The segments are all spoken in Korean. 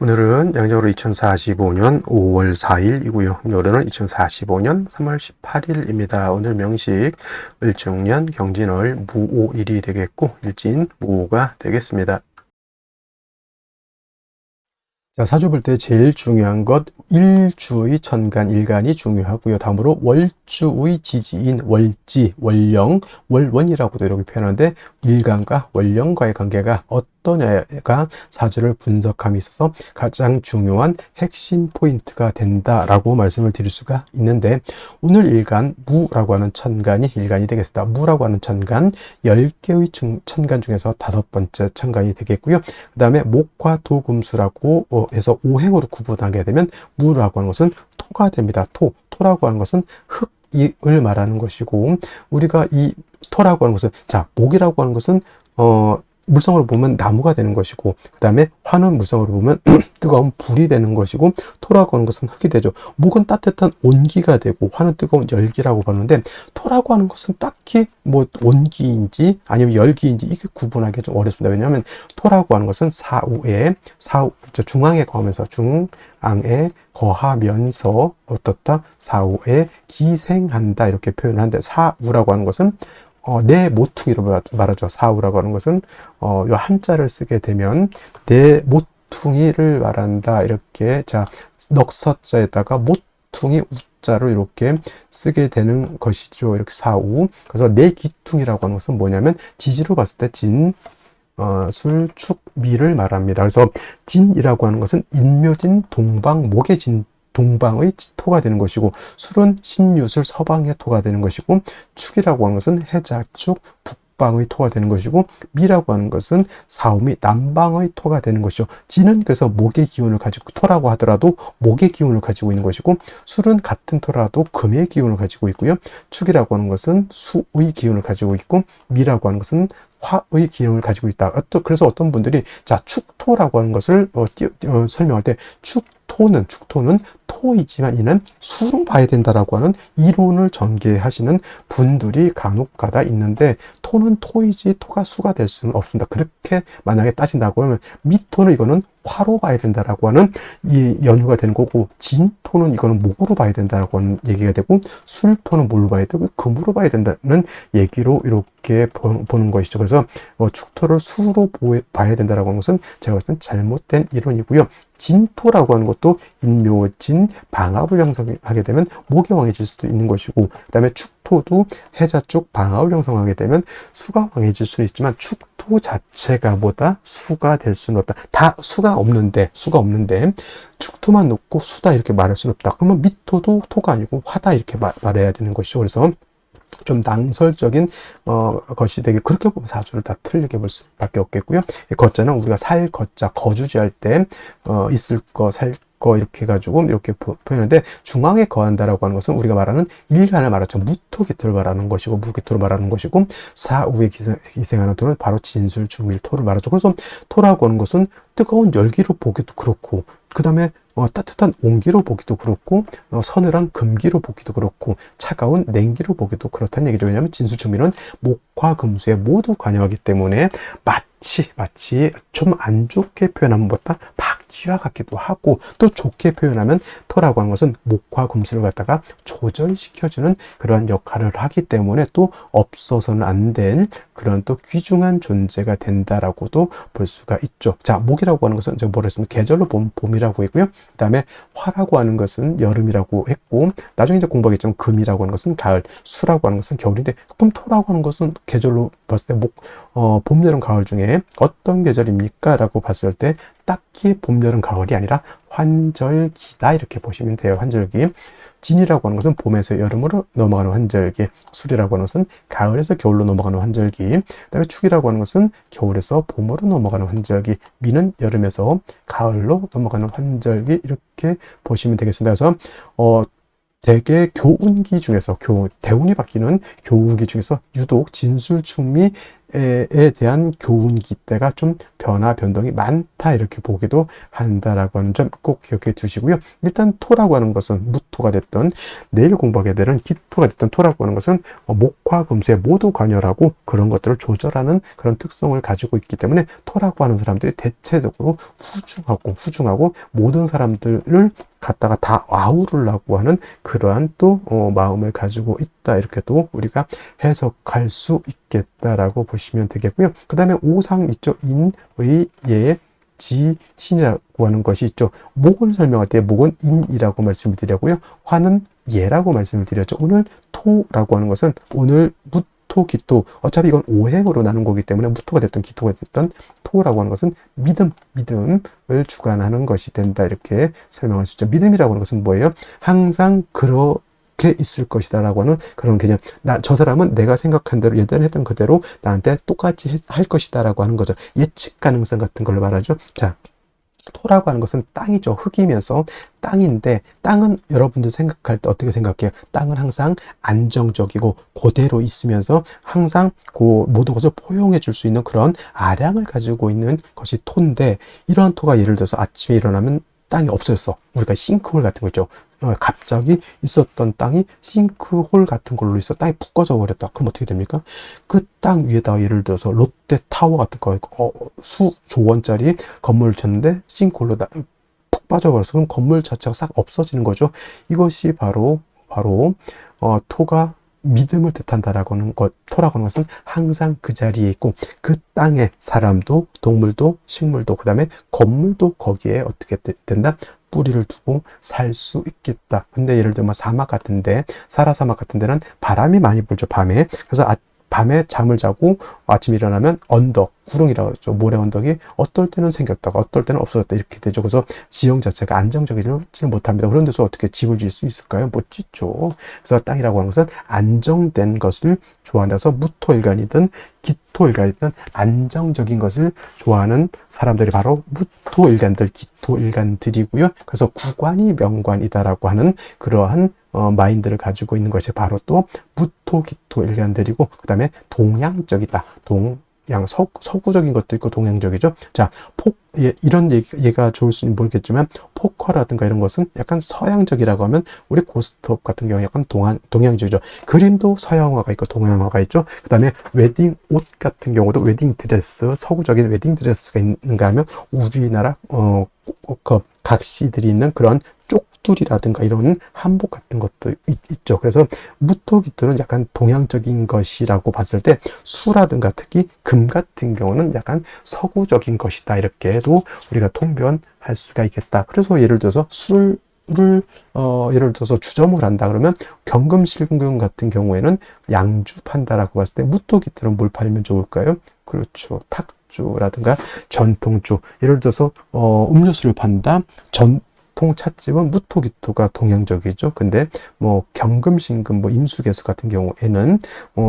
오늘은 양력으로 2045년 5월 4일이고요. 요일은 2045년 3월 18일입니다. 오늘 명식 을중년 경진월 무오일이 되겠고 일진 무오가 되겠습니다. 자, 사주 볼 때 제일 중요한 것 일주의 천간, 일간이 중요하고요. 다음으로 월주의 지지인 월지, 월령, 월원이라고도 이렇게 표현하는데 일간과 월령과의 관계가 어떠냐가 사주를 분석함에 있어서 가장 중요한 핵심 포인트가 된다라고 말씀을 드릴 수가 있는데, 오늘 일간 무라고 하는 천간이 일간이 되겠습니다. 무라고 하는 천간 10개의 천간 중에서 5번째 천간이 되겠고요. 그 다음에 목화 토금수라고 해서 오행으로 구분하게 되면 무라고 하는 것은 토가 됩니다. 토라고 하는 것은 흙을 말하는 것이고, 우리가 이 토라고 하는 것은, 자, 목이라고 하는 것은 물성으로 보면 나무가 되는 것이고, 그 다음에 화는 물성으로 보면 뜨거운 불이 되는 것이고, 토라고 하는 것은 흙이 되죠. 목은 따뜻한 온기가 되고, 화는 뜨거운 열기라고 보는데, 토라고 하는 것은 딱히 뭐 온기인지 아니면 열기인지 이게 구분하기 좀 어렵습니다. 왜냐하면 토라고 하는 것은 중앙에 거하면서, 중앙에 거하면서 어떻다? 사후에 기생한다, 이렇게 표현을 하는데, 사우라고 하는 것은 내 모퉁이로 말하죠. 사우라고 하는 것은 요 한자를 쓰게 되면 내 모퉁이를 말한다, 이렇게. 자, 넉서자에다가 모퉁이 우자로 이렇게 쓰게 되는 것이죠. 이렇게 사우. 그래서 내 기퉁이라고 하는 것은 뭐냐면 지지로 봤을 때 진, 술, 축, 미를 말합니다. 그래서 진이라고 하는 것은 인묘진, 동방, 목의 진, 동방의 토가 되는 것이고, 술은 신유술, 서방의 토가 되는 것이고, 축이라고 하는 것은 해자축, 북방의 토가 되는 것이고, 미라고 하는 것은 사오미, 남방의 토가 되는 것이죠. 진은 그래서 목의 기운을 가지고, 토라고 하더라도 목의 기운을 가지고 있는 것이고, 술은 같은 토라도 금의 기운을 가지고 있고요. 축이라고 하는 것은 수의 기운을 가지고 있고, 미라고 하는 것은 화의 기운을 가지고 있다. 그래서 어떤 분들이, 자, 축토라고 하는 것을 설명할 때 축토는 토이지만 이는 수로 봐야 된다라고 하는 이론을 전개하시는 분들이 간혹가다 있는데, 토는 토이지 토가 수가 될 수는 없습니다. 그렇게 만약에 따진다고 하면 미토는 이거는 화로 봐야 된다라고 하는 이 연유가 되는 거고, 진토는 이거는 목으로 봐야 된다라고 하는 얘기가 되고, 술토는 뭘로 봐야 되고 금으로 봐야 된다는 얘기로 이렇게 보는 것이죠. 그래서 축토를 수로 봐야 된다라고 하는 것은 제가 봤을 땐 잘못된 이론이고요. 진토라고 하는 것도 인묘진, 방압을 형성하게 되면 목이 왕해질 수도 있는 것이고, 그 다음에 축토도 해자축, 방압을 형성하게 되면 수가 왕해질 수는 있지만, 축토 자체가 뭐다? 수가 될 수는 없다. 다 수가 없는데 축토만 놓고 수다 이렇게 말할 수는 없다. 그러면 미토도 토가 아니고 화다 이렇게 말해야 되는 것이죠. 그래서 좀 낭설적인 것이 되게, 그렇게 보면 사주를 다 틀리게 볼 수밖에 없겠고요. 거자는 우리가 살 거자, 거주지할 때 있을 거, 살 거 이렇게 해가지고 이렇게 표현하는데, 중앙에 거한다라고 하는 것은 우리가 말하는 일간을 말하죠. 무토기토를 말하는 것이고, 무기토를 말하는 것이고, 사우에 기생하는 토는 바로 진술, 중밀토를 말하죠. 그래서 토라고 하는 것은 뜨거운 열기로 보기도 그렇고, 그 다음에 따뜻한 온기로 보기도 그렇고, 서늘한 금기로 보기도 그렇고, 차가운 냉기로 보기도 그렇다는 얘기죠. 왜냐하면 진수충밀은 목화 금수에 모두 관여하기 때문에 마치 좀 안 좋게 표현하면 뭐다? 박쥐와 같기도 하고, 또 좋게 표현하면 토라고 하는 것은 목화 금수를 갖다가 조절시켜주는 그런 역할을 하기 때문에 또 없어서는 안 될 그런 또 귀중한 존재가 된다라고도 볼 수가 있죠. 자, 목이라고 하는 것은 제가 뭐라 했습니까? 계절로 보면 봄이라고 했고요. 그 다음에 화라고 하는 것은 여름이라고 했고, 나중에 이제 공부하겠지만 금이라고 하는 것은 가을, 수라고 하는 것은 겨울인데, 그럼 토라고 하는 것은 계절로 봤을 때 봄, 여름, 가을 중에 어떤 계절입니까? 라고 봤을 때 딱히 봄, 여름, 가을이 아니라 환절기다, 이렇게 보시면 돼요. 환절기. 진이라고 하는 것은 봄에서 여름으로 넘어가는 환절기, 술이라고 하는 것은 가을에서 겨울로 넘어가는 환절기, 그 다음에 축이라고 하는 것은 겨울에서 봄으로 넘어가는 환절기, 미는 여름에서 가을로 넘어가는 환절기, 이렇게 보시면 되겠습니다. 그래서 대개 교운기 중에서 대운이 바뀌는 교운기 중에서 유독 진술충미에 대한 교운기 때가 좀 변화 변동이 많다 이렇게 보기도 한다라고 하는 점 꼭 기억해 두시고요. 일단 토라고 하는 것은 무토가 됐던 내일 공부하게 되는 기토가 됐던 토라고 하는 것은 목화 금수에 모두 관여하고 그런 것들을 조절하는 그런 특성을 가지고 있기 때문에 토라고 하는 사람들이 대체적으로 후중하고 모든 사람들을 갖다가 다 아우르려고 하는 그러한 또 마음을 가지고 있다 이렇게 또 우리가 해석할 수 있겠다라고 보시면 되겠고요. 그 다음에 오상 있죠. 인의 예 지신이라고 하는 것이 있죠. 목을 설명할 때 목은 인이라고 말씀을 드렸고요. 화는 예라고 말씀을 드렸죠. 오늘 토라고 하는 것은 오늘 무토, 기토, 어차피 이건 오행으로 나눈 거기 때문에 무토가 됐든 기토가 됐든 토라고 하는 것은 믿음을 주관하는 것이 된다 이렇게 설명할 수 있죠. 믿음이라고 하는 것은 뭐예요? 항상 그렇게 있을 것이다 라고 하는 그런 개념. 저 사람은 내가 생각한 대로 예전에 했던 그대로 나한테 똑같이 할 것이다 라고 하는 거죠. 예측 가능성 같은 걸 말하죠. 자, 토라고 하는 것은 땅이죠. 흙이면서 땅인데 땅은 여러분들 생각할 때 어떻게 생각해요? 땅은 항상 안정적이고 그대로 있으면서 항상 그 모든 것을 포용해 줄 수 있는 그런 아량을 가지고 있는 것이 토인데 이러한 토가 예를 들어서 아침에 일어나면 땅이 없어졌어. 우리가 싱크홀 같은 거 있죠. 갑자기 있었던 땅이 싱크홀 같은 걸로 있어 땅이 푹 꺼져 버렸다. 그럼 어떻게 됩니까? 그 땅 위에다가 예를 들어서 롯데타워 같은 거 수조 원짜리 건물을 쳤는데 싱크홀로 푹 빠져버려서 그럼 건물 자체가 싹 없어지는 거죠. 이것이 바로 토가 믿음을 뜻한다라고 하는 것, 토라고 하는 것은 항상 그 자리에 있고 그 땅에 사람도 동물도 식물도 그 다음에 건물도 거기에 어떻게 된다? 뿌리를 두고 살 수 있겠다. 근데 예를 들면 사막 같은데 사라사막 같은 데는 바람이 많이 불죠. 밤에. 그래서 밤에 잠을 자고 아침에 일어나면 언덕, 구릉이라고 하죠. 모래 언덕이 어떨 때는 생겼다가 어떨 때는 없어졌다 이렇게 되죠. 그래서 지형 자체가 안정적이지 못합니다. 그런 데서 어떻게 집을 지을 수 있을까요? 못 짓죠. 그래서 땅이라고 하는 것은 안정된 것을 좋아한다서 무토일간이든 기토일간이든 안정적인 것을 좋아하는 사람들이 바로 무토일간들, 기토일간들이고요. 그래서 구관이 명관이다라고 하는 그러한 마인드를 가지고 있는 것이 바로 또 무토, 기토 일간들이고 그 다음에 동양적이다. 서구적인 것도 있고 동양적이죠. 자, 이런 얘기가 좋을 수는 모르겠지만 포커라든가 이런 것은 약간 서양적이라고 하면 우리 고스톱 같은 경우 약간 동양적이죠. 그림도 서양화가 있고 동양화가 있죠. 그 다음에 웨딩 옷 같은 경우도 웨딩 드레스, 서구적인 웨딩 드레스가 있는가 하면 우리나라 각시들이 있는 그런 쪽두리라든가 이런 한복 같은 것도 있죠. 그래서 무토기토는 약간 동양적인 것이라고 봤을 때 수라든가 특히 금 같은 경우는 약간 서구적인 것이다 이렇게도 우리가 통변할 수가 있겠다. 그래서 예를 들어서 술을 예를 들어서 주점을 한다 그러면 경금실금 같은 경우에는 양주 판다라고 봤을 때 무토기토는 뭘 팔면 좋을까요? 그렇죠. 탁주라든가 전통주. 예를 들어서 음료수를 판다. 전통 찻집은 무토기토가 동양적이죠. 근데 뭐 경금신금, 임수개수 같은 경우에는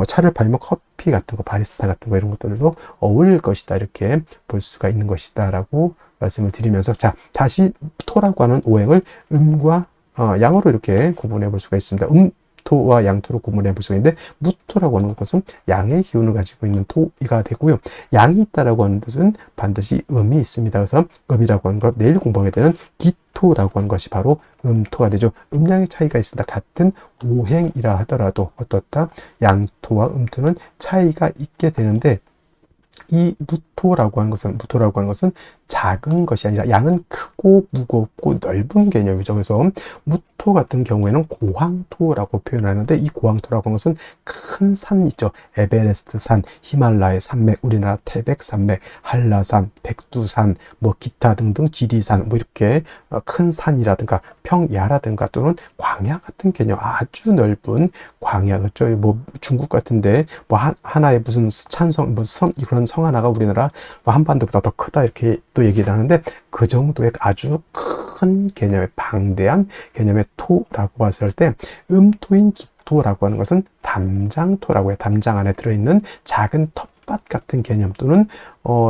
차를 팔면 커피 같은 거, 바리스타 같은 거 이런 것들도 어울릴 것이다. 이렇게 볼 수가 있는 것이다라고 말씀을 드리면서 자, 다시 토라고 하는 오행을 음과 양으로 이렇게 구분해 볼 수가 있습니다. 토와 양토로 구분해 볼 수가 있는데 무토라고 하는 것은 양의 기운을 가지고 있는 토가 되고요. 양이 있다라고 하는 뜻은 반드시 음이 있습니다. 그래서 음이라고 하는 것 내일 공부하게 되는 기토라고 하는 것이 바로 음토가 되죠. 음양의 차이가 있습니다. 같은 오행이라 하더라도 어떻다? 양토와 음토는 차이가 있게 되는데 이 무토라고 하는 것은 작은 것이 아니라 양은 크고 무겁고 넓은 개념이죠. 그래서 무토 같은 경우에는 고황토라고 표현하는데 이 고황토라고 하는 것은 큰 산 있죠. 에베레스트 산, 히말라야 산맥, 우리나라 태백산맥, 한라산, 백두산, 뭐 기타 등등 지리산, 뭐 이렇게 큰 산이라든가 평야라든가 또는 광야 같은 개념, 아주 넓은 광야, 그렇죠. 뭐 중국 같은데 뭐 하나의 무슨 찬성, 무슨 그런 성 하나가 우리나라 한반도보다 더 크다 이렇게 또 얘기를 하는데 그 정도의 아주 큰 개념의 방대한 개념의 토라고 봤을 때 음토인 기토라고 하는 것은 담장토라고 해요. 담장 안에 들어있는 작은 텃밭 같은 개념 또는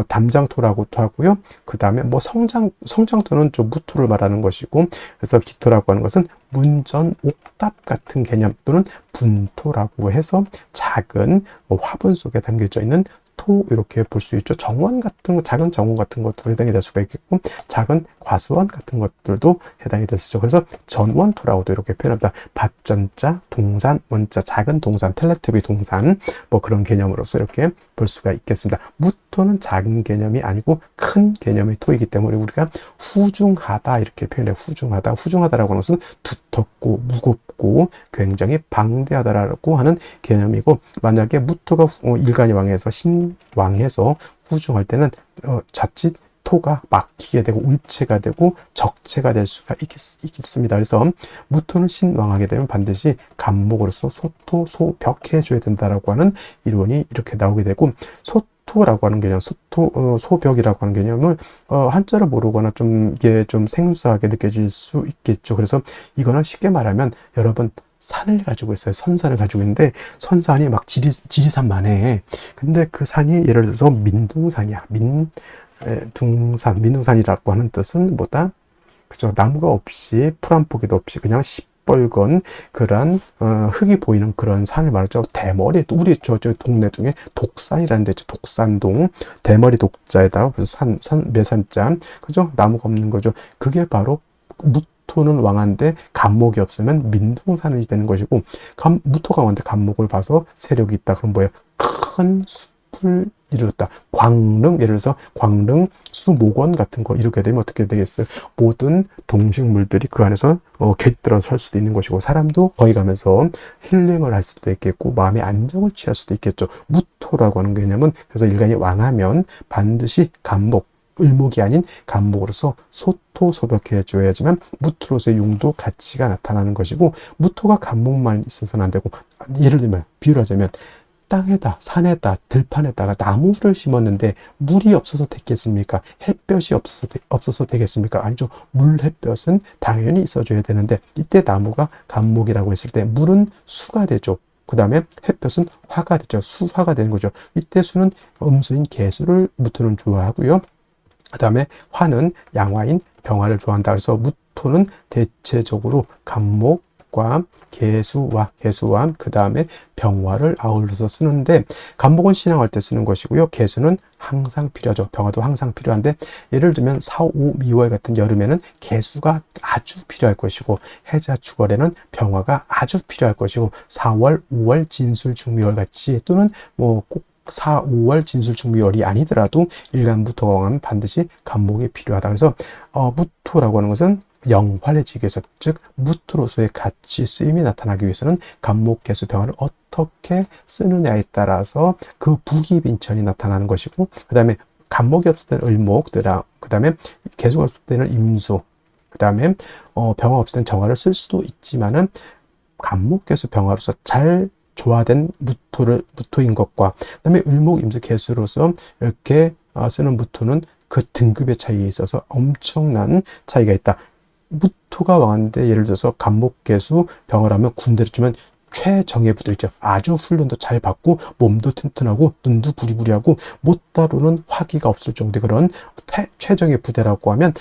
담장토라고도 하고요. 그 다음에 뭐 성장토는 좀 무토를 말하는 것이고, 그래서 기토라고 하는 것은 문전 옥답 같은 개념 또는 분토라고 해서 작은 화분 속에 담겨져 있는 토 이렇게 볼 수 있죠. 정원 같은 거, 작은 정원 같은 것도 해당이 될 수가 있겠고, 작은 과수원 같은 것들도 해당이 될 수 있죠. 그래서 전원토라고도 이렇게 표현합니다. 밭전자, 동산, 원자, 작은 동산, 텔레토비 동산, 뭐 그런 개념으로서 이렇게 볼 수가 있겠습니다. 무토는 작은 개념이 아니고 큰 개념의 토이기 때문에 우리가 후중하다 이렇게 표현해. 후중하다라고 하는 것은 두텁고 무겁고 굉장히 방대하다라고 하는 개념이고, 만약에 무토가 일간이 왕해서 신왕해서 후중할 때는 자칫 토가 막히게 되고 울체가 되고 적체가 될 수가 있습니다. 그래서 무토는 신왕하게 되면 반드시 간목으로서 소토, 소벽 해줘야 된다라고 하는 이론이 이렇게 나오게 되고, 소토라고 하는 개념, 소벽이라고 하는 개념을 한자를 모르거나 좀 이게 좀 생소하게 느껴질 수 있겠죠. 그래서 이거는 쉽게 말하면 여러분 산을 가지고 있어요. 선산을 가지고 있는데 선산이 막 지리산만해. 근데 그 산이 예를 들어서 민둥산이야. 민둥산이라고 하는 뜻은 뭐다? 그죠? 나무가 없이 풀 한 포기도 없이 그냥 시뻘건 그런 흙이 보이는 그런 산을 말하죠. 대머리, 우리 저 동네 중에 독산이라는 데 있죠. 독산동, 대머리 독자에다가 매산자, 그죠? 나무가 없는 거죠. 그게 바로 무토는 왕한데 간목이 없으면 민둥산이 되는 것이고, 무토가 왕한데 간목을 봐서 세력이 있다. 그럼 뭐예요? 큰 숲을 이루었다. 광릉, 예를 들어서 광릉 수목원 같은 거 이렇게 되면 어떻게 되겠어요? 모든 동식물들이 그 안에서 깃들어 설 수도 있는 것이고, 사람도 거기 가면서 힐링을 할 수도 있겠고 마음의 안정을 취할 수도 있겠죠. 무토라고 하는 개념은 그래서 일간이 왕하면 반드시 간목, 을목이 아닌 간목으로서 소토, 소벽해 줘야지만 무토로서의 용도, 가치가 나타나는 것이고, 무토가 간목만 있어서는 안 되고, 예를 들면 비유를 하자면 땅에다, 산에다, 들판에다가 나무를 심었는데 물이 없어서 됐겠습니까? 햇볕이 없어서 되겠습니까? 아니죠. 물, 햇볕은 당연히 있어줘야 되는데, 이때 나무가 간목이라고 했을 때 물은 수가 되죠. 그 다음에 햇볕은 화가 되죠. 수화가 되는 거죠. 이때 수는 음수인 개수를 무토는 좋아하고요. 그 다음에 화는 양화인 병화를 좋아한다. 그래서 무토는 대체적으로 간목과 개수와 그 다음에 병화를 아울러서 쓰는데, 간목은 신앙할 때 쓰는 것이고요. 개수는 항상 필요하죠. 병화도 항상 필요한데, 예를 들면 4, 5, 미월 같은 여름에는 개수가 아주 필요할 것이고, 해자 축월에는 병화가 아주 필요할 것이고, 4월, 5월 진술 중미월 같이, 또는 꼭 4, 5월 진술중미월이 아니더라도 일간 무토가 왕하면 반드시 간목이 필요하다. 그래서 무토라고 하는 것은 영활해지기 위해서, 즉 무토로서의 가치 쓰임이 나타나기 위해서는 간목, 개수, 병화를 어떻게 쓰느냐에 따라서 그 부기빈천이 나타나는 것이고, 그 다음에 간목이 없을 때는 을목, 그 다음에 개수가 없을 때는 임수, 그 다음에 병화 없을 때는 정화를 쓸 수도 있지만은 간목, 개수, 병화로서 잘 조화된 무토인 것과, 그다음에 을목, 임수, 개수로서 이렇게 쓰는 무토는 그 등급의 차이에 있어서 엄청난 차이가 있다. 무토가 왕한데 예를 들어서 간목, 개수, 병화라면 군대를 주면 최정예 부대 있죠. 아주 훈련도 잘 받고 몸도 튼튼하고 눈도 부리부리하고 못 다루는 화기가 없을 정도의 그런 최정예 부대라고 하면,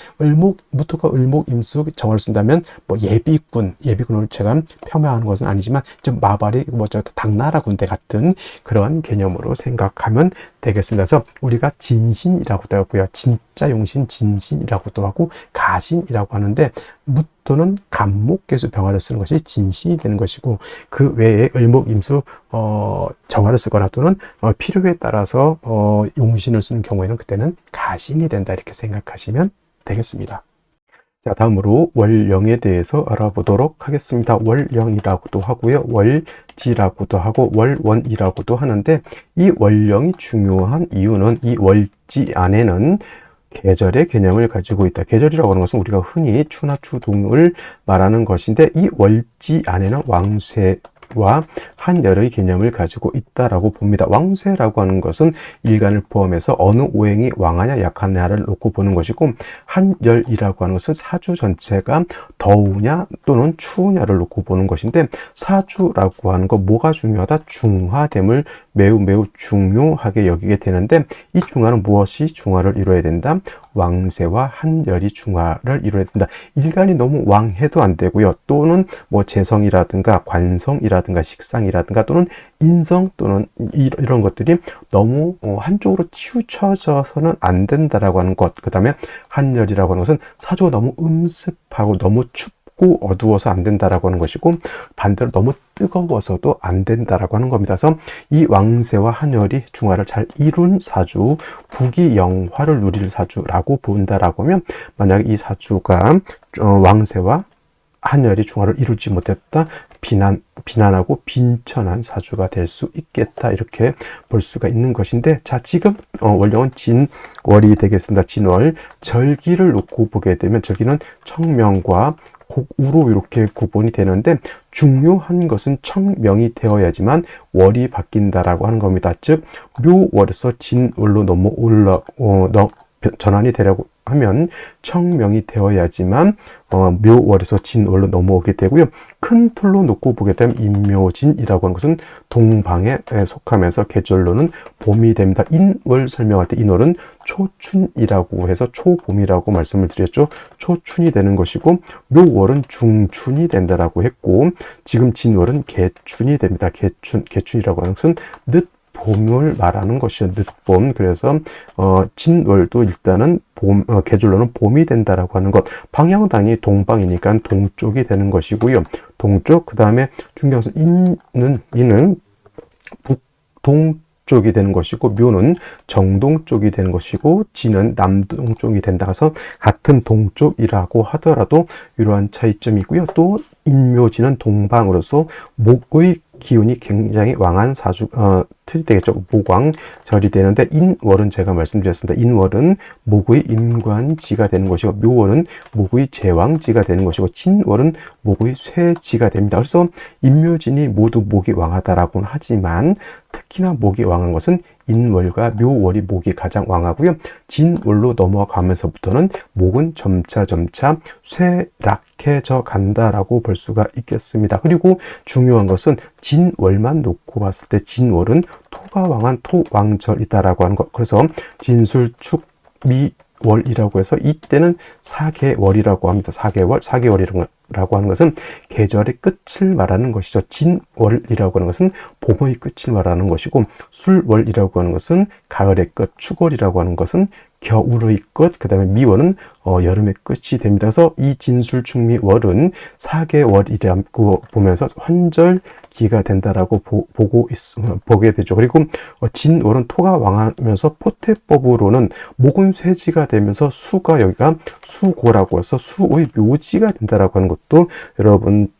무토가 을목, 임수, 정화를 쓴다면 뭐 예비군을 제가 폄하하는 것은 아니지만 좀 마발이 당나라 군대 같은 그런 개념으로 생각하면 되겠습니다. 그래서 우리가 진신이라고도 하고요, 진짜 용신, 진신이라고도 하고 가신이라고 하는데, 무토는 간목, 개수, 병화를 쓰는 것이 진신이 되는 것이고, 그 외에 을목, 임수, 정화를 쓰거나 또는 필요에 따라서 용신을 쓰는 경우에는 그때는 가신이 된다, 이렇게 생각하시면 되겠습니다. 자, 다음으로 월령에 대해서 알아보도록 하겠습니다. 월령이라고도 하고요, 월지라고도 하고 월원이라고도 하는데, 이 월령이 중요한 이유는 이 월지 안에는 계절의 개념을 가지고 있다. 계절이라고 하는 것은 우리가 흔히 추나 추동을 말하는 것인데, 이 월지 안에는 왕쇠, 왕세와 한열의 개념을 가지고 있다라고 봅니다. 왕세라고 하는 것은 일간을 포함해서 어느 오행이 왕하냐 약하냐를 놓고 보는 것이고, 한열이라고 하는 것은 사주 전체가 더우냐 또는 추우냐를 놓고 보는 것인데, 사주라고 하는 거 뭐가 중요하다? 중화됨을 매우 중요하게 여기게 되는데, 이 중화는 무엇이 중화를 이루어야 된다? 왕세와 한열이 중화를 이루어야 된다. 일간이 너무 왕해도 안 되고요. 또는 뭐 재성이라든가 관성이라든가 식상이라든가 또는 인성 또는 이런 것들이 너무 한쪽으로 치우쳐져서는 안 된다라고 하는 것. 그 다음에 한열이라고 하는 것은 사주가 너무 음습하고 너무 춥고 어두워서 안 된다라고 하는 것이고, 반대로 너무 뜨거워서도 안 된다라고 하는 겁니다. 그래서 이 왕세와 한열이 중화를 잘 이룬 사주, 부귀영화를 누릴 사주라고 본다라고 하면, 만약에 이 사주가 왕세와 한열이 중화를 이루지 못했다, 비난하고 빈천한 사주가 될 수 있겠다, 이렇게 볼 수가 있는 것인데, 자, 지금 월령은 진월이 되겠습니다. 진월. 절기를 놓고 보게 되면 절기는 청명과 곡우로 이렇게 구분이 되는데, 중요한 것은 청명이 되어야지만 월이 바뀐다라고 하는 겁니다. 즉 묘월에서 진월로 전환이 되려고 하면 청명이 되어야지만 묘월에서 진월로 넘어오게 되고요. 큰 틀로 놓고 보게 되면 인묘진이라고 하는 것은 동방에 속하면서 계절로는 봄이 됩니다. 인월 설명할 때 인월은 초춘이라고 해서 초봄이라고 말씀을 드렸죠. 초춘이 되는 것이고, 묘월은 중춘이 된다라고 했고, 지금 진월은 개춘이 됩니다. 개춘이라고 하는 것은 봄을 말하는 것이죠. 늦봄. 그래서 진월도 일단은 계절로는 봄이 된다라고 하는 것. 방향은 당연히 동방이니까 동쪽이 되는 것이고요. 동쪽. 그 다음에 중요한 것은 인은 북동쪽이 되는 것이고, 묘는 정동쪽이 되는 것이고, 진은 남동쪽이 된다 해서 같은 동쪽이라고 하더라도 이러한 차이점이 있고요. 또 인묘진은 동방으로서 목의 기운이 굉장히 왕한 틀이 되겠죠. 목왕절이 되는데, 인월은 제가 말씀드렸습니다. 인월은 목의 임관지가 되는 것이고, 묘월은 목의 제왕지가 되는 것이고, 진월은 목의 쇠지가 됩니다. 그래서 인묘진이 모두 목이 왕하다라고는 하지만, 특히나 목이 왕한 것은 인월과 묘월이 목이 가장 왕하고요. 진월로 넘어가면서부터는 목은 점차 쇠락해져 간다라고 볼 수가 있겠습니다. 그리고 중요한 것은 진월만 놓고 봤을 때 진월은 토가 왕한 토왕절이다라고 하는 것. 그래서 진술축미월이라고 해서 이때는 사계월이라고 합니다. 사계월이라고 하는 것은 계절의 끝을 말하는 것이죠. 진월이라고 하는 것은 봄의 끝을 말하는 것이고, 술월이라고 하는 것은 가을의 끝, 축월이라고 하는 것은 겨울의 끝, 그 다음에 미월은 여름의 끝이 됩니다. 그래서 이 진술축미월은 사계월이라고 보면서 환절기가 된다라고 보게 되죠. 그리고 진월은 토가 왕하면서 포태법으로는 목은 쇠지가 되면서 수가 여기가 수고라고 해서 수의 묘지가 된다라고 하는 것도 여러분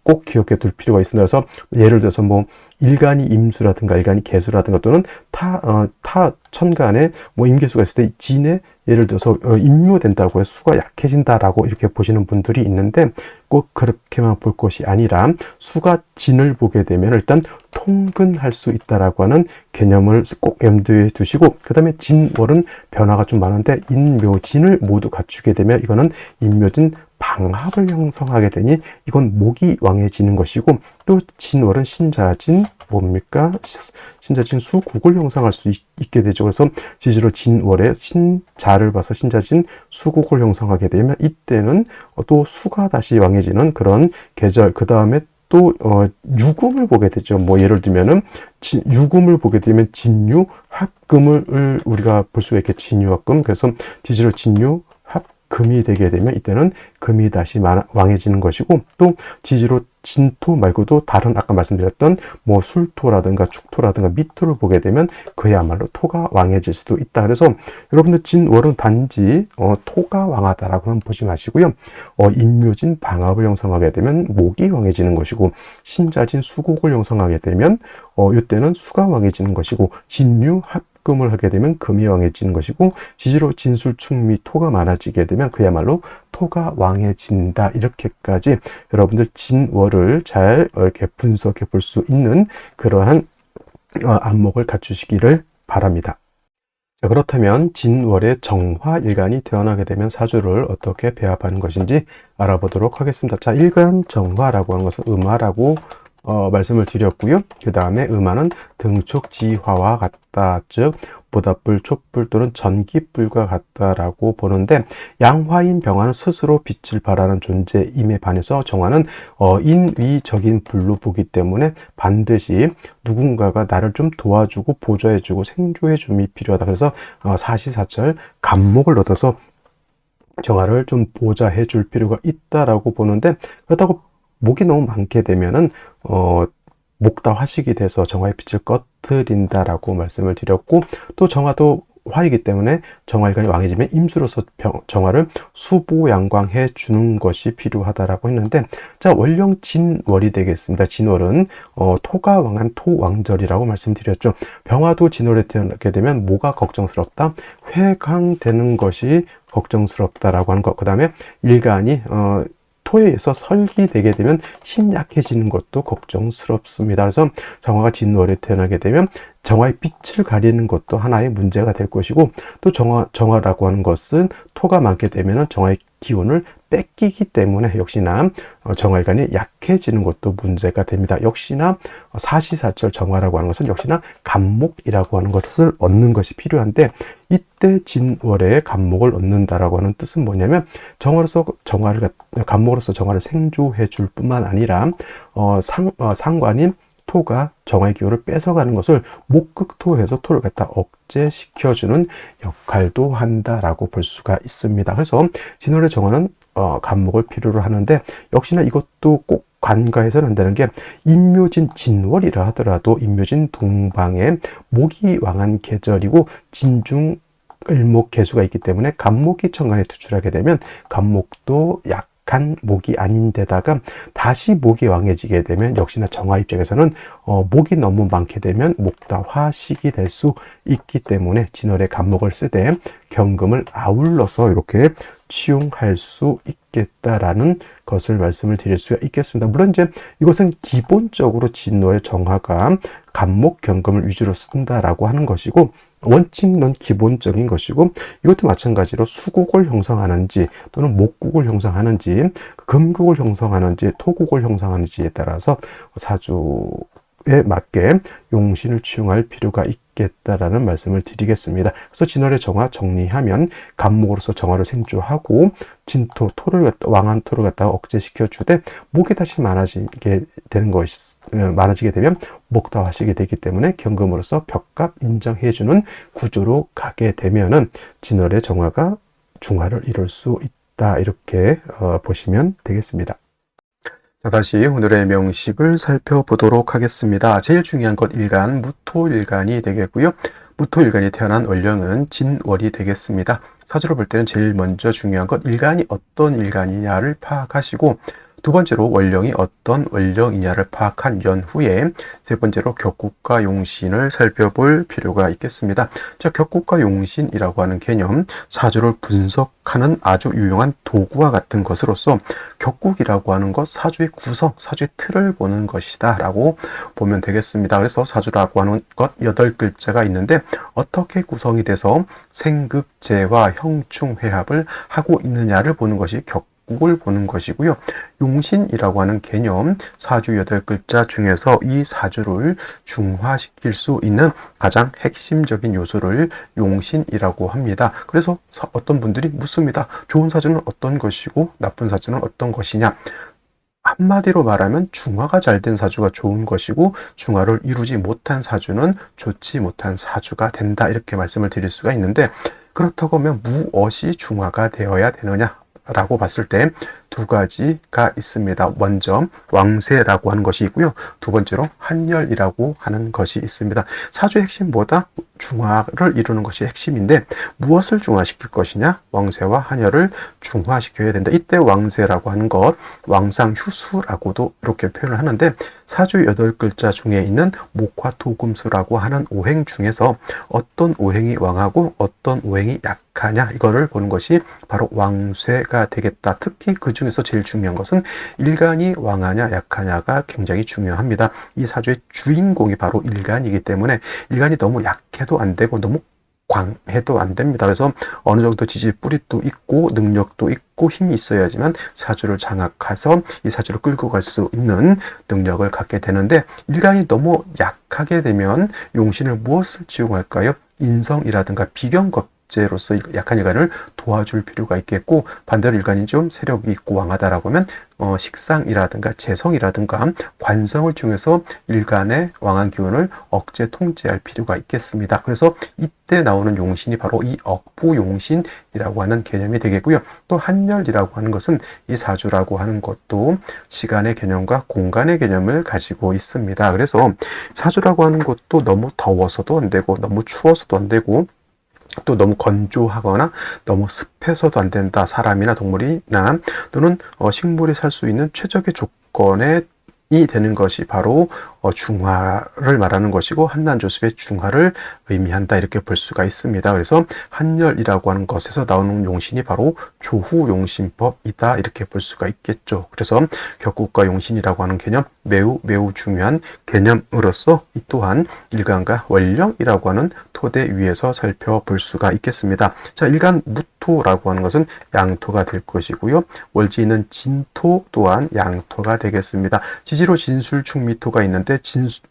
꼭 기억해 둘 필요가 있습니다. 그래서 예를 들어서 뭐 일간이 임수라든가 일간이 개수라든가 또는 타 천간에 뭐 임계수가 있을 때 진에 예를 들어서 임묘된다고 해서 수가 약해진다라고 이렇게 보시는 분들이 있는데, 꼭 그렇게만 볼 것이 아니라 수가 진을 보게 되면 일단 통근할 수 있다라고 하는 개념을 꼭 염두에 두시고, 그 다음에 진월은 변화가 좀 많은데 인묘진을 모두 갖추게 되면 이거는 인묘진 방합을 형성하게 되니 이건 목이 왕해지는 것이고, 또 진월은 신자진 뭡니까? 신자진 수국을 형성할 수 있게 되죠. 그래서 지지로 진월에 신자를 봐서 신자진 수국을 형성하게 되면 이때는 또 수가 다시 왕해지는 그런 계절. 그 다음에 또 유금을 보게 되죠. 뭐 예를 들면은 유금을 보게 되면 진유 합금을 우리가 볼 수가 있겠죠. 진유 합금. 그래서 지지로 진유 금이 되게 되면 이때는 금이 다시 왕해지는 것이고, 또 지지로 진토 말고도 다른 아까 말씀드렸던 뭐 술토라든가 축토라든가 미토를 보게 되면 그야말로 토가 왕해질 수도 있다. 그래서 여러분들 진월은 단지 토가 왕하다라고는 보지 마시고요. 인묘진 방합을 형성하게 되면 목이 왕해지는 것이고, 신자진 수국을 형성하게 되면 이때는 수가 왕해지는 것이고, 진유 합금을 하게 되면 금이 왕해지는 것이고, 지지로 진술충미 토가 많아지게 되면 그야말로 토가 왕해진다. 이렇게까지 여러분들 진월을 잘 이렇게 분석해 볼 수 있는 그러한 안목을 갖추시기를 바랍니다. 자, 그렇다면 진월의 정화일간이 태어나게 되면 사주를 어떻게 배합하는 것인지 알아보도록 하겠습니다. 자, 일간 정화라고 하는 것은 음화라고 말씀을 드렸고요. 그 다음에 음화는 등촉지화와 같다, 즉 보랏불, 촛불 또는 전기불과 같다라고 보는데, 양화인 병화는 스스로 빛을 발하는 존재임에 반해서 정화는 인위적인 불로 보기 때문에 반드시 누군가가 나를 좀 도와주고 보조해주고 생조해줌이 필요하다. 그래서 사시사철 간목을 얻어서 정화를 좀 보좌해 줄 필요가 있다라고 보는데, 그렇다고 목이 너무 많게 되면은 목다화식이 돼서 정화의 빛을 꺼트린다라고 말씀을 드렸고, 또 정화도 화이기 때문에 정화일간이 왕해지면 임수로서 정화를 수보양광해 주는 것이 필요하다라고 했는데, 자, 월령 진월이 되겠습니다. 진월은 토가 왕한 토왕절이라고 말씀드렸죠. 병화도 진월에 태어나게 되면 뭐가 걱정스럽다? 회강되는 것이 걱정스럽다라고 하는 것. 그 다음에 일간이 토에 의해서 설기되게 되면 신약해지는 것도 걱정스럽습니다. 그래서 정화가 진월에 태어나게 되면 정화의 빛을 가리는 것도 하나의 문제가 될 것이고, 또 정화라고 하는 것은 토가 많게 되면 정화의 기운을 뺏기기 때문에 역시나 정화일간이 약해지는 것도 문제가 됩니다. 역시나 사시사철 정화라고 하는 것은 역시나 간목이라고 하는 것을 얻는 것이 필요한데, 이때 진월에 간목을 얻는다라고 하는 뜻은 뭐냐면, 간목으로서 정화를 생조해 줄 뿐만 아니라 상관인 토가 정화의 기운을 뺏어가는 것을 목극토해서 토를 갖다 억제시켜주는 역할도 한다라고 볼 수가 있습니다. 그래서 진월의 정화는 간목을 필요로 하는데, 역시나 이것도 꼭 간과해서는 안 되는 게, 인묘진 진월이라 하더라도 인묘진 동방에 목이 왕한 계절이고 진중 을목 개수가 있기 때문에 간목이 천간에 투출하게 되면 간목도 약한 목이 아닌데다가 다시 목이 왕해지게 되면 역시나 정화 입장에서는 목이 너무 많게 되면 목다화식이 될 수 있기 때문에 진월에 간목을 쓰되 경금을 아울러서 이렇게 치용할 수 있겠다라는 것을 말씀을 드릴 수가 있겠습니다. 물론 이제 이것은 기본적으로 진월의 정화가 간목 경금을 위주로 쓴다라고 하는 것이고, 원칙론 기본적인 것이고, 이것도 마찬가지로 수국을 형성하는지 또는 목국을 형성하는지 금국을 형성하는지 토국을 형성하는지에 따라서 사주에 맞게 용신을 치용할 필요가 있겠다라는 말씀을 드리겠습니다. 그래서 진월의 정화 정리하면 간목으로서 정화를 생조하고 진토, 왕한 토를 갖다가 억제시켜 주되 목이 다시 많아지게 되면 목다화식이 되기 때문에 경금으로서 벽갑 인정해 주는 구조로 가게 되면은 진월의 정화가 중화를 이룰 수 있다, 이렇게 보시면 되겠습니다. 자, 다시 오늘의 명식을 살펴보도록 하겠습니다. 제일 중요한 것 일간, 무토일간이 되겠고요. 무토일간이 태어난 월령은 진월이 되겠습니다. 사주를 볼 때는 제일 먼저 중요한 것 일간이 어떤 일간이냐를 파악하시고, 두 번째로 월령이 어떤 월령이냐를 파악한 연후에 세 번째로 격국과 용신을 살펴볼 필요가 있겠습니다. 자, 격국과 용신이라고 하는 개념, 사주를 분석하는 아주 유용한 도구와 같은 것으로서 격국이라고 하는 것, 사주의 구성, 사주의 틀을 보는 것이다 라고 보면 되겠습니다. 그래서 사주라고 하는 것 8글자가 있는데 어떻게 구성이 돼서 생극재와 형충회합을 하고 있느냐를 보는 것이 격국을 보는 것이고요. 용신이라고 하는 개념, 사주 8글자 중에서 이 사주를 중화시킬 수 있는 가장 핵심적인 요소를 용신이라고 합니다. 그래서 어떤 분들이 묻습니다. 좋은 사주는 어떤 것이고 나쁜 사주는 어떤 것이냐? 한마디로 말하면 중화가 잘 된 사주가 좋은 것이고 중화를 이루지 못한 사주는 좋지 못한 사주가 된다, 이렇게 말씀을 드릴 수가 있는데, 그렇다고 하면 무엇이 중화가 되어야 되느냐 라고 봤을 때 두 가지가 있습니다. 먼저 왕세라고 하는 것이 있고요. 두 번째로 한열이라고 하는 것이 있습니다. 사주의 핵심보다 중화를 이루는 것이 핵심인데 무엇을 중화시킬 것이냐? 왕세와 한열을 중화시켜야 된다. 이때 왕세라고 하는 것, 왕상휴수라고도 이렇게 표현을 하는데 사주 8글자 중에 있는 목화토금수라고 하는 오행 중에서 어떤 오행이 왕하고 어떤 오행이 약하냐 이거를 보는 것이 바로 왕쇠가 되겠다. 특히 그 중에서 제일 중요한 것은 일간이 왕하냐 약하냐가 굉장히 중요합니다. 이 사주의 주인공이 바로 일간이기 때문에 일간이 너무 약해도 안 되고 너무 광해도 안 됩니다. 그래서 어느 정도 지지뿌리도 있고 능력도 있고 힘이 있어야지만 사주를 장악해서 이 사주를 끌고 갈 수 있는 능력을 갖게 되는데 일간이 너무 약하게 되면 용신을 무엇을 지용할까요? 인성이라든가 비경겁제로서 약한 일간을 도와줄 필요가 있겠고 반대로 일간이 좀 세력이 있고 왕하다라고 하면 식상이라든가 재성이라든가 관성을 통해서 일간의 왕한 기운을 억제 통제할 필요가 있겠습니다. 그래서 이때 나오는 용신이 바로 이 억부용신이라고 하는 개념이 되겠고요. 또 한열이라고 하는 것은 이 사주라고 하는 것도 시간의 개념과 공간의 개념을 가지고 있습니다. 그래서 사주라고 하는 것도 너무 더워서도 안 되고 너무 추워서도 안 되고 또 너무 건조하거나 너무 습해서도 안 된다. 사람이나 동물이나 또는 식물이 살 수 있는 최적의 조건에 이 되는 것이 바로 중화를 말하는 것이고 한난조습의 중화를 의미한다 이렇게 볼 수가 있습니다. 그래서 한열이라고 하는 것에서 나오는 용신이 바로 조후용신법이다 이렇게 볼 수가 있겠죠. 그래서 격국과 용신이라고 하는 개념 매우 중요한 개념으로서 이 또한 일간과 원령이라고 하는 토대 위에서 살펴볼 수가 있겠습니다. 자, 일간 무토라고 하는 것은 양토가 될 것이고요. 월지는 진토 또한 양토가 되겠습니다. 지지로 진술축미토가 있는데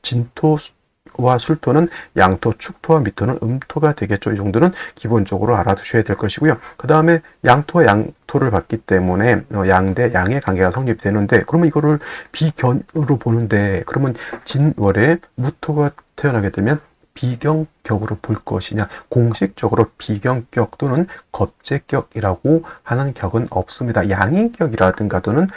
진토와 술토는 양토, 축토와 미토는 음토가 되겠죠. 이 정도는 기본적으로 알아두셔야 될 것이고요. 그 다음에 양토와 양토를 봤기 때문에 양대 양의 관계가 성립되는데 그러면 이거를 비견으로 보는데 그러면 진월에 무토가 태어나게 되면 비경격으로 볼 것이냐 공식적으로 비경격 또는 겁재격이라고 하는 격은 없습니다. 양인격이라든가 또는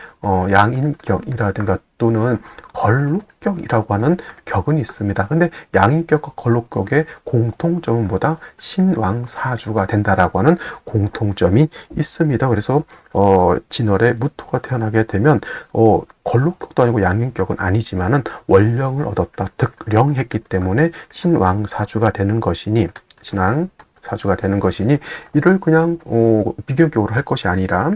양인격이라든가 또는 걸록격이라고 하는 격은 있습니다. 근데 양인격과 걸록격의 공통점은 뭐다? 신왕사주가 된다라고 하는 공통점이 있습니다. 그래서 진월에 무토가 태어나게 되면 걸록격도 아니고 양인격은 아니지만은 원령을 얻었다. 득령했기 때문에 신왕사주가 되는 것이니 신왕사주가 되는 것이니 이를 그냥 비교격으로 할 것이 아니라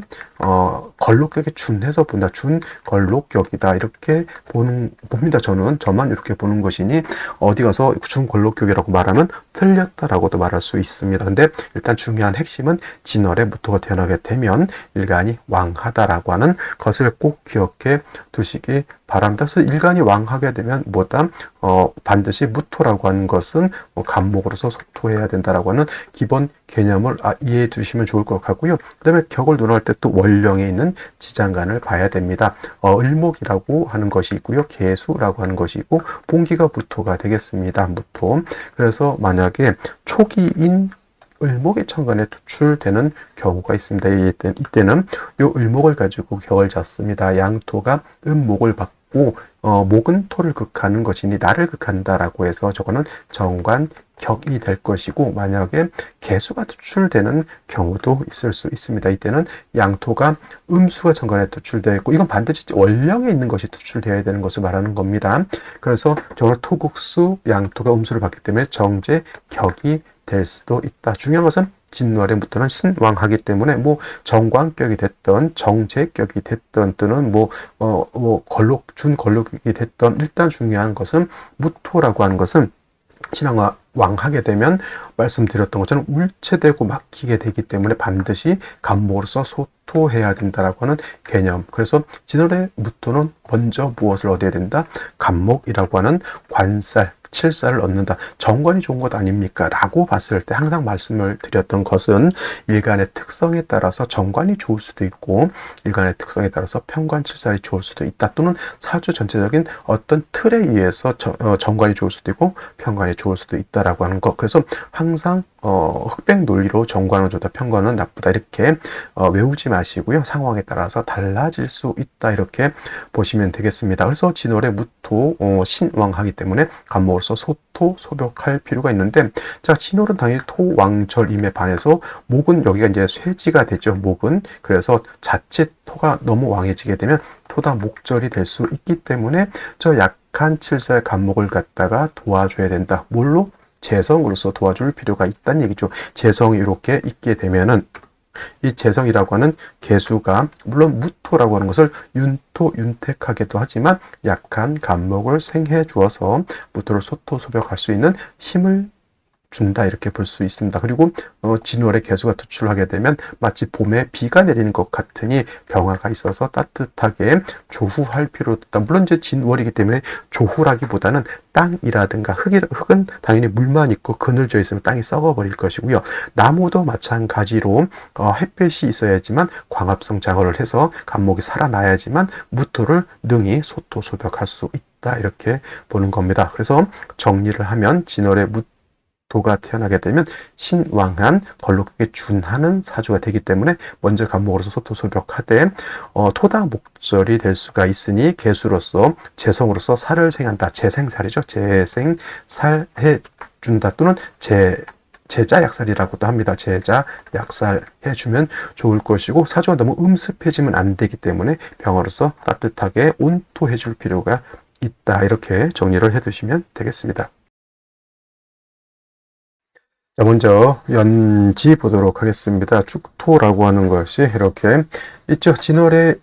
걸록격에 준해서 본다. 준걸록격이다. 이렇게 봅니다. 저만 이렇게 보는 것이니 어디 가서 준걸록격이라고 말하면 틀렸다라고도 말할 수 있습니다. 근데 일단 중요한 핵심은 진월에 무토가 태어나게 되면 일간이 왕하다라고 하는 것을 꼭 기억해 두시기 바랍니다. 그래서 일간이 왕하게 되면 뭐다? 반드시 무토라고 하는 것은 간목으로서 소토해야 된다라고 하는 기본 개념을 이해해 두시면 좋을 것 같고요. 그 다음에 격을 논할 때 또 원령에 있는 지장간을 봐야 됩니다. 을목이라고 하는 것이 있고요. 계수라고 하는 것이 있고 봉기가 무토가 되겠습니다. 무토. 그래서 만약에 초기인 을목의 천간에 투출되는 경우가 있습니다. 이때는 이 을목을 가지고 격을 잡습니다. 양토가 음목을 받고 목은 토를 극하는 것이니 나를 극한다라고 해서 저거는 정관격이 될 것이고 만약에 개수가 투출되는 경우도 있을 수 있습니다. 이때는 양토가 음수가 정관에 투출되어 있고 이건 반드시 원령에 있는 것이 투출되어야 되는 것을 말하는 겁니다. 그래서 저걸 토국수 양토가 음수를 받기 때문에 정제격이 될 수도 있다. 중요한 것은 진월에부터는 신왕하기 때문에 정관격이 됐던 정제격이 됐던 또는 준걸록이 됐던 일단 중요한 것은 무토라고 하는 것은 신왕하게 되면 말씀드렸던 것처럼 울체되고 막히게 되기 때문에 반드시 간목으로서 소토해야 된다라고 하는 개념. 그래서 진월의 무토는 먼저 무엇을 얻어야 된다? 간목이라고 하는 관살, 칠살을 얻는다. 정관이 좋은 것 아닙니까? 라고 봤을 때 항상 말씀을 드렸던 것은 일간의 특성에 따라서 정관이 좋을 수도 있고 일간의 특성에 따라서 편관 칠살이 좋을 수도 있다. 또는 사주 전체적인 어떤 틀에 의해서 정관이 좋을 수도 있고 편관이 좋을 수도 있다라고 하는 것. 그래서 항상 흑백 논리로 정관은 좋다, 편관은 나쁘다 이렇게 외우지 마시고요. 상황에 따라서 달라질 수 있다 이렇게 보시면 되겠습니다. 그래서 진월에 무토 신왕하기 때문에 간목으로서 소토 소벽할 필요가 있는데, 자, 진월은 당연히 토왕절임에 반해서 목은 여기가 이제 쇠지가 되죠. 목은. 그래서 자칫 토가 너무 왕해지게 되면 토다 목절이 될 수 있기 때문에 저 약한 칠살 간목을 갖다가 도와줘야 된다. 뭘로? 재성으로서 도와줄 필요가 있다는 얘기죠. 재성이 이렇게 있게 되면은 이 재성이라고 하는 개수가 물론 무토라고 하는 것을 윤토, 윤택하게도 하지만 약한 간목을 생해 주어서 무토를 소토, 소벽할 수 있는 힘을 준다 이렇게 볼 수 있습니다. 그리고 진월의 개수가 투출하게 되면 마치 봄에 비가 내리는 것 같으니 병화가 있어서 따뜻하게 조후할 필요도 있다. 물론 이제 진월이기 때문에 조후라기보다는 땅이라든가 흙은 당연히 물만 있고 그늘져 있으면 땅이 썩어버릴 것이고요. 나무도 마찬가지로 햇볕이 있어야지만 광합성 장어를 해서 간목이 살아나야지만 무토를 능히 소토소벽할 수 있다 이렇게 보는 겁니다. 그래서 정리를 하면 진월의 도가 태어나게 되면 신왕한 걸록하게 준하는 사주가 되기 때문에 먼저 간목으로서 소토소벽하되 토다 목절이 될 수가 있으니 개수로서 재성으로서 살을 생한다. 재생살이죠. 재생살 해준다 또는 제자 약살이라고도 합니다. 제자 약살 해주면 좋을 것이고, 사주가 너무 음습해지면 안 되기 때문에 병화로서 따뜻하게 온토해줄 필요가 있다. 이렇게 정리를 해두시면 되겠습니다. 자, 먼저 연지 보도록 하겠습니다. 축토라고 하는 것이 이렇게 있죠. 진월의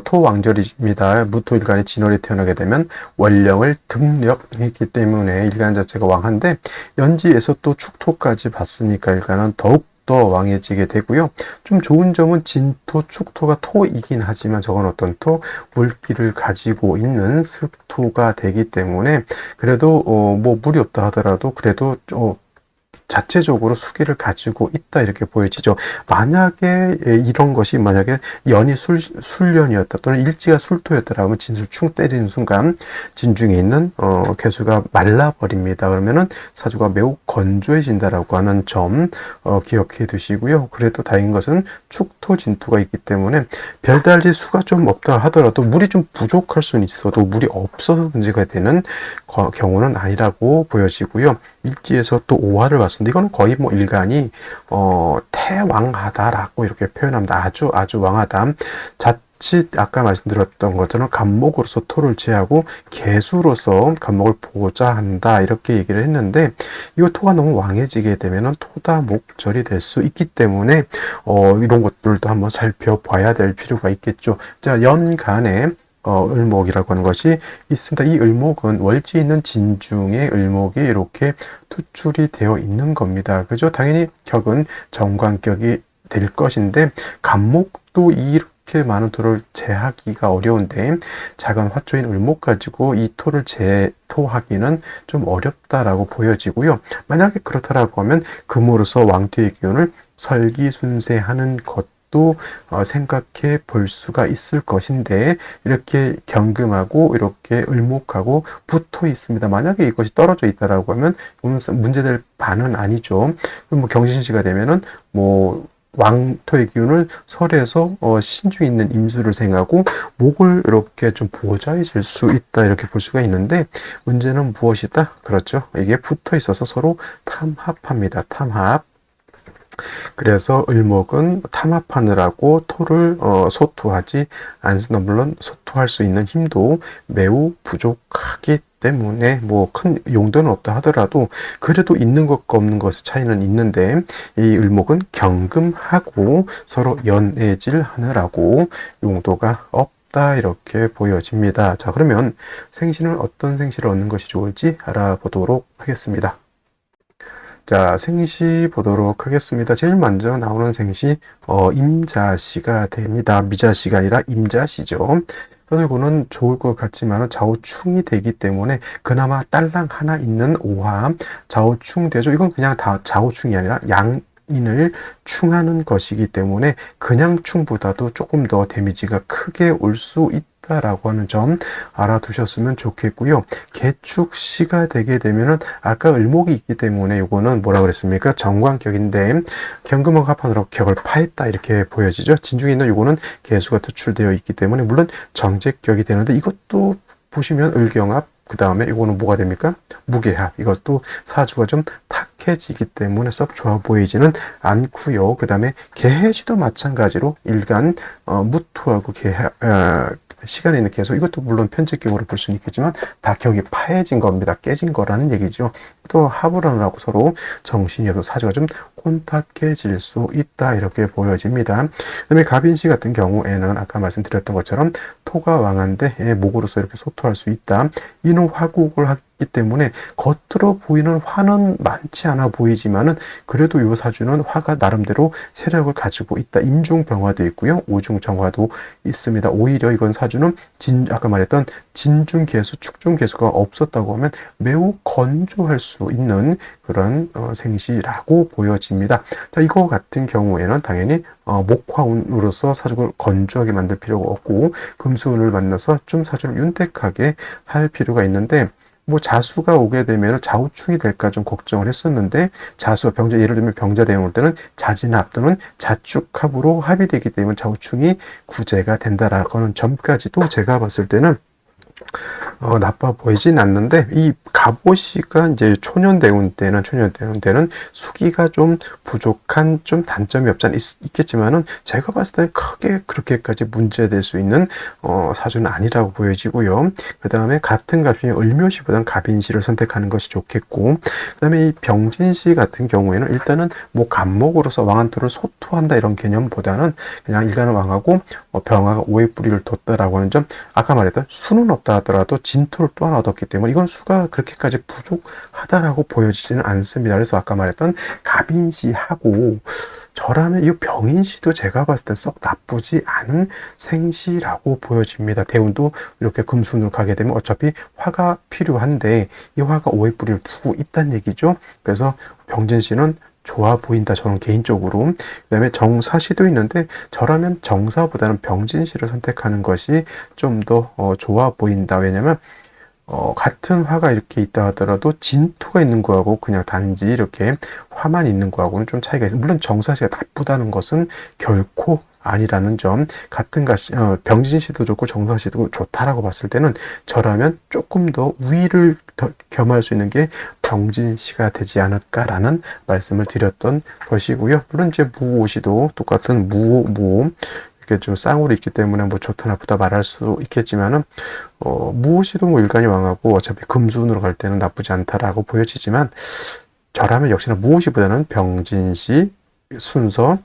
토왕절입니다. 무토일간이 진월에 태어나게 되면 원령을 등력했기 때문에 일간 자체가 왕한데, 연지에서 또 축토까지 봤으니까 일간은 더욱 더 왕해지게 되고요. 좀 좋은 점은 진토, 축토가 토이긴 하지만 저건 어떤 토? 물기를 가지고 있는 습토가 되기 때문에 그래도 뭐 물이 없다 하더라도 그래도 자체적으로 수기를 가지고 있다 이렇게 보여지죠. 만약에 이런 것이 만약에 연이 술연이었다 또는 일지가 술토였다라면 진술충 때리는 순간 진중에 있는 개수가 말라버립니다. 그러면은 사주가 매우 건조해진다라고 하는 점 기억해 두시고요. 그래도 다행인 것은 축토 진토가 있기 때문에 별달리 수가 좀 없다 하더라도 물이 좀 부족할 수는 있어도 물이 없어서 문제가 되는 경우는 아니라고 보여지고요. 일지에서 또 오화를 봤습니다. 이거는 거의 뭐 일간이 태왕하다라고 이렇게 표현합니다. 아주 왕하다. 자칫 아까 말씀드렸던 것처럼 간목으로서 토를 제하고 개수로서 간목을 보자 한다 이렇게 얘기를 했는데, 이거 토가 너무 왕해지게 되면은 토다 목절이 될 수 있기 때문에 이런 것들도 한번 살펴봐야 될 필요가 있겠죠. 자, 연간에 을목이라고 하는 것이 있습니다. 이 을목은 월지 있는 진중의 을목이 이렇게 투출이 되어 있는 겁니다. 그죠? 당연히 격은 정관격이 될 것인데 간목도 이렇게 많은 토를 제하기가 어려운데 작은 화초인 을목 가지고 이 토를 제토하기는 좀 어렵다라고 보여지고요. 만약에 그렇다라고 하면 금으로서 왕토의 기운을 설기순세하는 것 또 생각해 볼 수가 있을 것인데, 이렇게 경금하고 이렇게 을목하고 붙어 있습니다. 만약에 이것이 떨어져 있다라고 하면 문제될 바는 아니죠. 그럼 뭐 경신시가 되면은 뭐 왕토의 기운을 설에서 신중에 있는 임수를 생하고 목을 이렇게 좀 보좌해질 수 있다 이렇게 볼 수가 있는데, 문제는 무엇이다? 그렇죠. 이게 붙어 있어서 서로 탐합합니다. 탐합. 그래서 을목은 탐합하느라고 토를 소토하지 않습니다. 물론 소토할 수 있는 힘도 매우 부족하기 때문에 뭐 큰 용도는 없다 하더라도 그래도 있는 것과 없는 것의 차이는 있는데, 이 을목은 경금하고 서로 연애질 하느라고 용도가 없다 이렇게 보여집니다. 자, 그러면 생신을 어떤 생시를 얻는 것이 좋을지 알아보도록 하겠습니다. 자, 생시 보도록 하겠습니다. 제일 먼저 나오는 생시 임자시가 됩니다. 미자시가 아니라 임자시죠. 그래서 이거는 좋을 것 같지만 좌우충이 되기 때문에 그나마 딸랑 하나 있는 오화 좌우충 되죠. 이건 그냥 다 좌우충이 아니라 양인을 충하는 것이기 때문에 그냥 충보다도 조금 더 데미지가 크게 올 수 있다 있다라고 하는 점 알아두셨으면 좋겠고요. 개축시가 되게 되면은 아까 을목이 있기 때문에 이거는 뭐라 그랬습니까? 정관격인데 경금하고 합판으로 격을 파했다 이렇게 보여지죠. 진중에 있는 이거는 개수가 투출되어 있기 때문에 물론 정제격이 되는데 이것도 보시면 을경합 그 다음에 이거는 뭐가 됩니까? 무게합. 이것도 사주가 좀 탁해지기 때문에 썩 좋아 보이지는 않고요. 그 다음에 개해지도 마찬가지로 일간 무토하고 시간에 있는 개수 이것도 물론 편집격으로 볼 수는 있겠지만 다 격이 파해진 겁니다. 깨진 거라는 얘기죠. 또 합을 하느라고 서로 정신이 없어 사주가 좀 혼탁해질 수 있다 이렇게 보여집니다. 그 다음에 갑인시 같은 경우에는 아까 말씀드렸던 것처럼 토가 왕한데 목으로서 이렇게 소토할 수 있다. 이는 화국을 하기 때문에 겉으로 보이는 화는 많지 않아 보이지만은 그래도 이 사주는 화가 나름대로 세력을 가지고 있다. 임중병화도 있고요. 오중정화도 있습니다. 오히려 이건 사주는 아까 말했던 진중개수, 축중개수가 없었다고 하면 매우 건조할 수 있는 그런 생시라고 보여집니다. 자, 이거 같은 경우에는 당연히 목화운으로서 사주를 건조하게 만들 필요가 없고 금수운을 만나서 좀 사주를 윤택하게 할 필요가 있는데 뭐 자수가 오게 되면 좌우충이 될까 좀 걱정을 했었는데 자수와 병자 예를 들면 병자 대응 올 때는 자진합 또는 자축합으로 합의되기 때문에 좌우충이 구제가 된다라고 하는 점까지도 제가 봤을 때는 나빠 보이진 않는데 이 갑오시가 이제 초년대운 때는 수기가 좀 부족한 좀 단점이 없지 않아 있겠지만은 제가 봤을 때는 크게 그렇게까지 문제될 수 있는 사주는 아니라고 보여지고요. 그 다음에 같은 갑이 을묘시보다는 갑인시를 선택하는 것이 좋겠고 그 다음에 이 병진시 같은 경우에는 일단은 뭐 갑목으로서 왕한토를 소토한다 이런 개념보다는 그냥 일간을 왕하고 병화가 오의 뿌리를 뒀다라고 하는 점 아까 말했던 수는 없다 하더라도 진토를 또 하나 얻었기 때문에 이건 수가 그렇게까지 부족하다라고 보여지지는 않습니다. 그래서 아까 말했던 갑인시하고 저라면 이 병인시도 제가 봤을 때 썩 나쁘지 않은 생시라고 보여집니다. 대운도 이렇게 금순으로 가게 되면 어차피 화가 필요한데 이 화가 오의 뿌리를 두고 있다는 얘기죠. 그래서 병진시는 좋아 보인다. 저는 개인적으로. 그 다음에 정사시도 있는데 저라면 정사보다는 병진시를 선택하는 것이 좀 더 좋아 보인다. 왜냐면 같은 화가 이렇게 있다 하더라도 진토가 있는 거하고 그냥 단지 이렇게 화만 있는 거하고는 좀 차이가 있어요. 물론 정사시가 나쁘다는 것은 결코 아니라는 점. 같은 병진시도 좋고 정사시도 좋다라고 봤을 때는 저라면 조금 더 우위를 더 겸할 수 있는 게 병진시가 되지 않을까라는 말씀을 드렸던 것이고요. 물론 이제 무오시도 똑같은 무오 이렇게 좀 쌍으로 있기 때문에 뭐 좋다 나쁘다 말할 수 있겠지만은 무오시도 뭐 일간이 왕하고 어차피 금수운으로 갈 때는 나쁘지 않다라고 보여지지만 저라면 역시나 무오시보다는 병진시 순서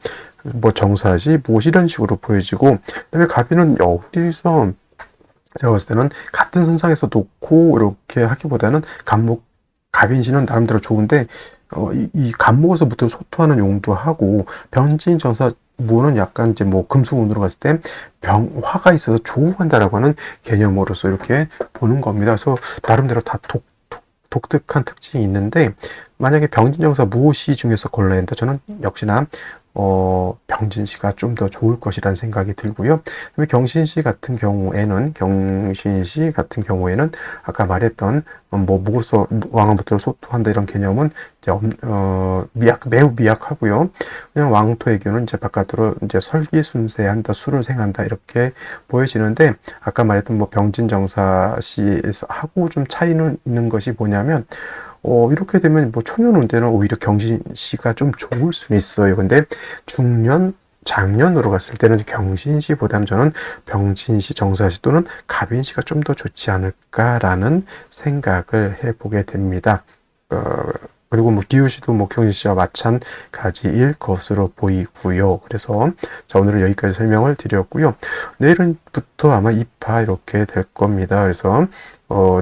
뭐 정사시, 무엇 이런 식으로 보여지고 그다음에 갑인은 여기서 제가 봤을 때는 같은 선상에서 놓고 이렇게 하기보다는 갑인시는 나름대로 좋은데 이 갑목에서부터 소토하는 용도 하고 병진 정사 무는 약간 이제 뭐 금수운으로 갔을 때 화가 있어서 조우한다라고 하는 개념으로서 이렇게 보는 겁니다. 그래서 나름대로 다 독특한 특징이 있는데 만약에 병진정사 무오시 중에서 골라야 한다 저는 역시나 병진시가 좀 더 좋을 것이라는 생각이 들고요. 그다음에 경신시 같은 경우에는 아까 말했던 뭐 목으로서 왕한부터 소토한다 이런 개념은 이제 매우 미약하고요. 그냥 왕토의 경우는 이제 바깥으로 이제 설기순세한다, 수를 생한다 이렇게 보여지는데 아까 말했던 뭐 병진정사시에서 하고 좀 차이는 있는 것이 뭐냐면 이렇게 되면 뭐 초년운 때는 오히려 경신시가 좀 좋을 수는 있어요. 근데 중년, 장년으로 갔을 때는 경신시보다는 저는 병진시, 정사시 또는 갑인시가 좀 더 좋지 않을까라는 생각을 해보게 됩니다. 그리고 뭐 기우시도 뭐 경신시와 마찬가지일 것으로 보이고요. 그래서 자 오늘은 여기까지 설명을 드렸고요. 내일부터 아마 2파 이렇게 될 겁니다. 그래서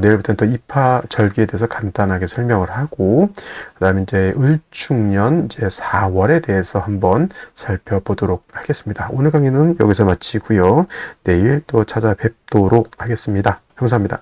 내일부터는 또 입하 절기에 대해서 간단하게 설명을 하고, 그 다음에 이제 을축년 이제 4월에 대해서 한번 살펴보도록 하겠습니다. 오늘 강의는 여기서 마치고요. 내일 또 찾아뵙도록 하겠습니다. 감사합니다.